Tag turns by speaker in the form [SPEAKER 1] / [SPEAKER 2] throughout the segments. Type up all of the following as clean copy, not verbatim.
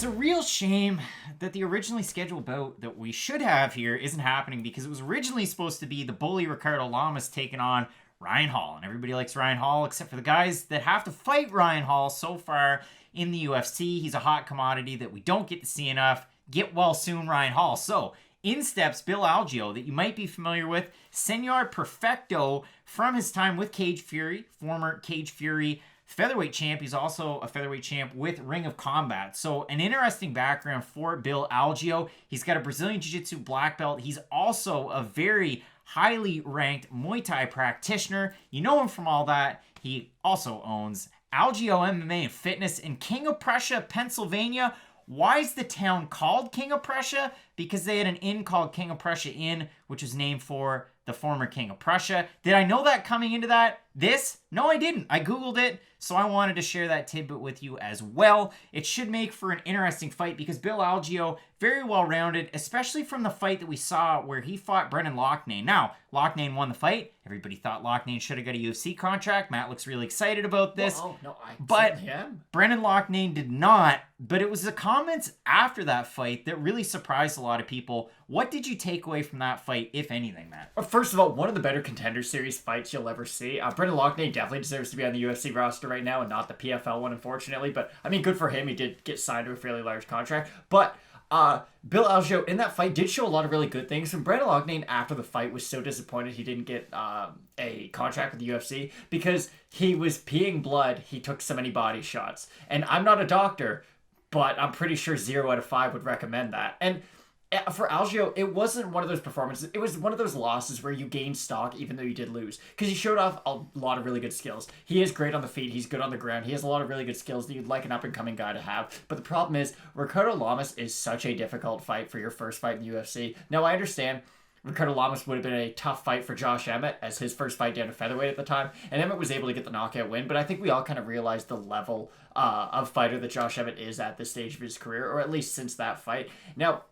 [SPEAKER 1] It's a real shame that the originally scheduled bout that we should have here isn't happening because it was originally supposed to be the bully Ricardo Lamas taking on Ryan Hall. And everybody likes Ryan Hall except for the guys that have to fight Ryan Hall so far in the UFC. He's a hot commodity that we don't get to see enough. Get well soon, Ryan Hall. So in steps Bill Algeo, that you might be familiar with, Senor Perfecto from his time with Cage Fury, former Cage Fury featherweight champ. He's also a featherweight champ with Ring of Combat. So an interesting background for Bill Algeo. He's got a Brazilian Jiu-Jitsu black belt. He's also a very highly ranked Muay Thai practitioner. You know him from all that. He also owns Algeo MMA and Fitness in King of Prussia, Pennsylvania. Why is the town called King of Prussia? Because they had an inn called King of Prussia Inn, which was named for the former King of Prussia. Did I know that coming into that? No, I didn't. I Googled it, so I wanted to share that tidbit with you as well. It should make for an interesting fight because Bill Algeo, very well-rounded, especially from the fight that we saw where he fought Brendan Loughnane. Now, Loughnane won the fight. Everybody thought Loughnane should have got a UFC contract. Matt looks really excited about this.
[SPEAKER 2] Well, no,
[SPEAKER 1] but Brendan Loughnane did not. But it was the comments after that fight that really surprised a lot of people. What did you take away from that fight, if anything, Matt?
[SPEAKER 2] First of all, one of the better Contender Series fights you'll ever see. Brendan Loughnane definitely deserves to be on the UFC roster right now and not the PFL one, unfortunately. But, I mean, good for him. He did get signed to a fairly large contract. But Bill Algeo in that fight did show a lot of really good things. And Brendan Loughnane, after the fight, was so disappointed he didn't get a contract with the UFC because he was peeing blood. He took so many body shots. And I'm not a doctor, but I'm pretty sure 0 out of 5 would recommend that. And for Algeo, it wasn't one of those performances. It was one of those losses where you gain stock even though you did lose. Because he showed off a lot of really good skills. He is great on the feet. He's good on the ground. He has a lot of really good skills that you'd like an up-and-coming guy to have. But the problem is, Ricardo Lamas is such a difficult fight for your first fight in the UFC. Now, I understand Ricardo Lamas would have been a tough fight for Josh Emmett as his first fight down to featherweight at the time. And Emmett was able to get the knockout win. But I think we all kind of realized the level of fighter that Josh Emmett is at this stage of his career, or at least since that fight. Now,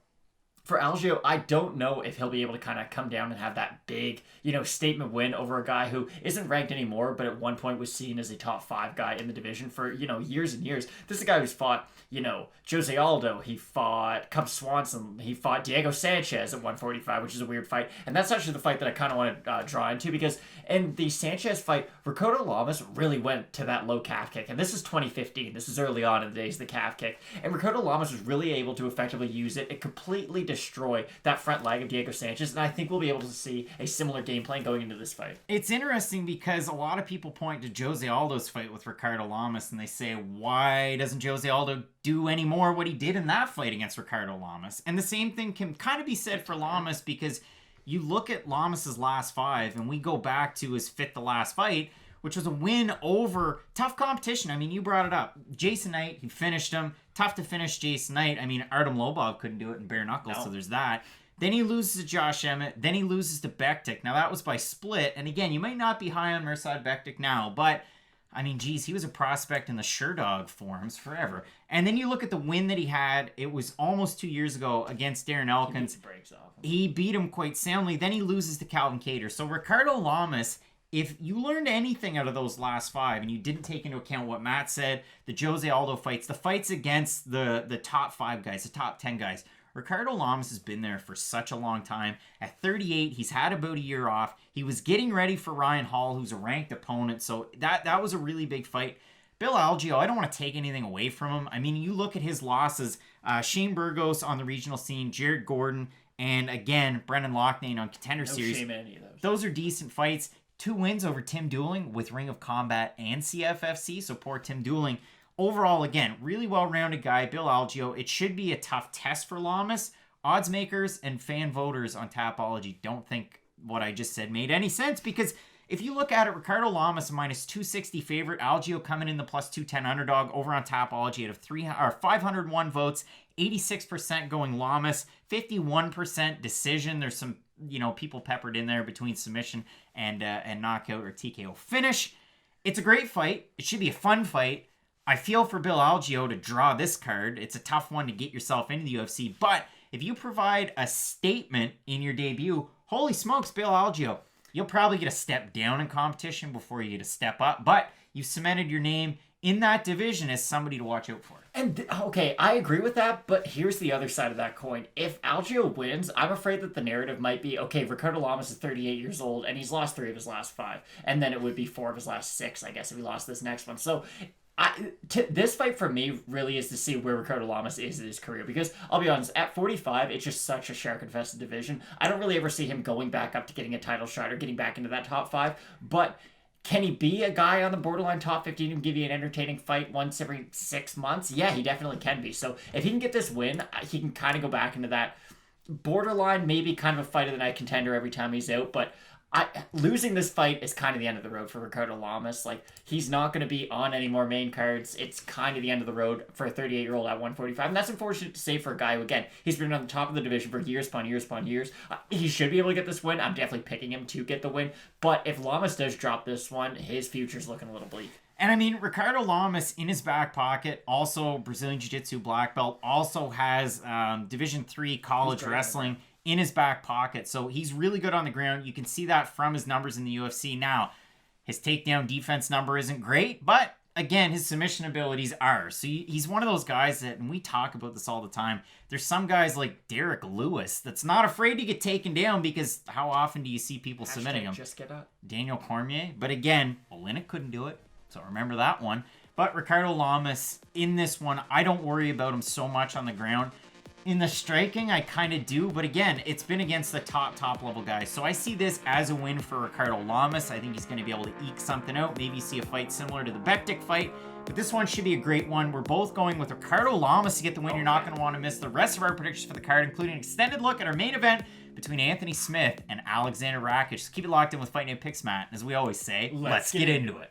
[SPEAKER 2] for Algeo, I don't know if he'll be able to kind of come down and have that big, statement win over a guy who isn't ranked anymore, but at one point was seen as a top 5 guy in the division for, years and years. This is a guy who's fought, Jose Aldo. He fought Cub Swanson. He fought Diego Sanchez at 145, which is a weird fight. And that's actually the fight that I kind of want to draw into because in the Sanchez fight, Ricardo Lamas really went to that low calf kick. And this is 2015. This is early on in the days of the calf kick. And Ricardo Lamas was really able to effectively use it. It completely destroy that front leg of Diego Sanchez, and I think we'll be able to see a similar game plan going into this fight.
[SPEAKER 1] It's interesting because a lot of people point to Jose Aldo's fight with Ricardo Lamas, and they say, why doesn't Jose Aldo do any more what he did in that fight against Ricardo Lamas? And the same thing can kind of be said for Lamas because you look at Lamas's last 5, and we go back to his 5th to last fight, which was a win over tough competition. I mean, you brought it up. Jason Knight, he finished him. Tough to finish Jason Knight. I mean, Artem Lobov couldn't do it in bare knuckles, so there's that. Then he loses to Josh Emmett. Then he loses to Bektic. Now, that was by split. And again, you might not be high on Mirsad Bektic now, but, I mean, geez, he was a prospect in the Sherdog forums forever. And then you look at the win that he had. It was almost 2 years ago against Darren Elkins. He beat him quite soundly. Then he loses to Calvin Kattar. So Ricardo Lamas, if you learned anything out of those last 5 and you didn't take into account what Matt said, the Jose Aldo fights, the fights against the top 5 guys, the top 10 guys, Ricardo Lamas has been there for such a long time. At 38, he's had about a year off. He was getting ready for Ryan Hall, who's a ranked opponent, so that was a really big fight. Bill Algeo, I don't want to take anything away from him. I mean, you look at his losses, Shane Burgos on the regional scene, Jared Gordon, and again, Brendan Loughnane on Contender Series.
[SPEAKER 2] Shame any of those.
[SPEAKER 1] Those are decent fights. 2 wins over Tim Dooling with Ring of Combat and CFFC, so poor Tim Dooling. Overall, again, really well-rounded guy, Bill Algeo. It should be a tough test for Lamas. Odds makers and fan voters on Tapology don't think what I just said made any sense because if you look at it, Ricardo Lamas minus 260 favorite, Algeo coming in the plus 210 underdog over on Tapology out of 501 votes, 86% going Lamas, 51% decision. There's some people peppered in there between submission and knockout or TKO finish. It's a great fight. It should be a fun fight. I feel for Bill Algeo to draw this card. It's a tough one to get yourself into the UFC, but if you provide a statement in your debut, holy smokes, Bill Algeo, you'll probably get a step down in competition before you get a step up, but you've cemented your name in that division as somebody to watch out for.
[SPEAKER 2] And okay, I agree with that, but here's the other side of that coin. If Algeo wins, I'm afraid that the narrative might be, okay, Ricardo Lamas is 38 years old and he's lost 3 of his last 5, and then it would be 4 of his last 6, I guess, if he lost this next one. So this fight for me really is to see where Ricardo Lamas is in his career, because I'll be honest, at 45, it's just such a shark-infested division. I don't really ever see him going back up to getting a title shot or getting back into that top 5, but can he be a guy on the borderline top 15 and give you an entertaining fight once every 6 months? Yeah, he definitely can be. So if he can get this win, he can kind of go back into that borderline, maybe kind of a fight of the night contender every time he's out. But losing this fight is kind of the end of the road for Ricardo Lamas. Like, he's not going to be on any more main cards. It's kind of the end of the road for a 38-year-old at 145. And that's unfortunate to say for a guy who, again, he's been on the top of the division for years upon years upon years. He should be able to get this win. I'm definitely picking him to get the win. But if Lamas does drop this one, his future's looking a little bleak.
[SPEAKER 1] And I mean, Ricardo Lamas in his back pocket, also Brazilian Jiu-Jitsu black belt, also has Division III college wrestling in his back pocket. So he's really good on the ground. You can see that from his numbers in the UFC. Now, his takedown defense number isn't great, but again, his submission abilities are. So he's one of those guys that, and we talk about this all the time, there's some guys like Derek Lewis that's not afraid to get taken down, because how often do you see people submitting him?
[SPEAKER 2] Just get up.
[SPEAKER 1] Daniel Cormier. But again, Olynyk couldn't do it. So remember that one. But Ricardo Lamas in this one, I don't worry about him so much on the ground. In the striking, I kind of do, but again, it's been against the top level guys. So I see this as a win for Ricardo Lamas. I think he's going to be able to eke something out. Maybe see a fight similar to the Bektic fight, but this one should be a great one. We're both going with Ricardo Lamas to get the win. You're not going to want to miss the rest of our predictions for the card, including an extended look at our main event between Anthony Smith and Alexander Rakic. So keep it locked in with Fight Night Picks, Matt. As we always say, let's get into it.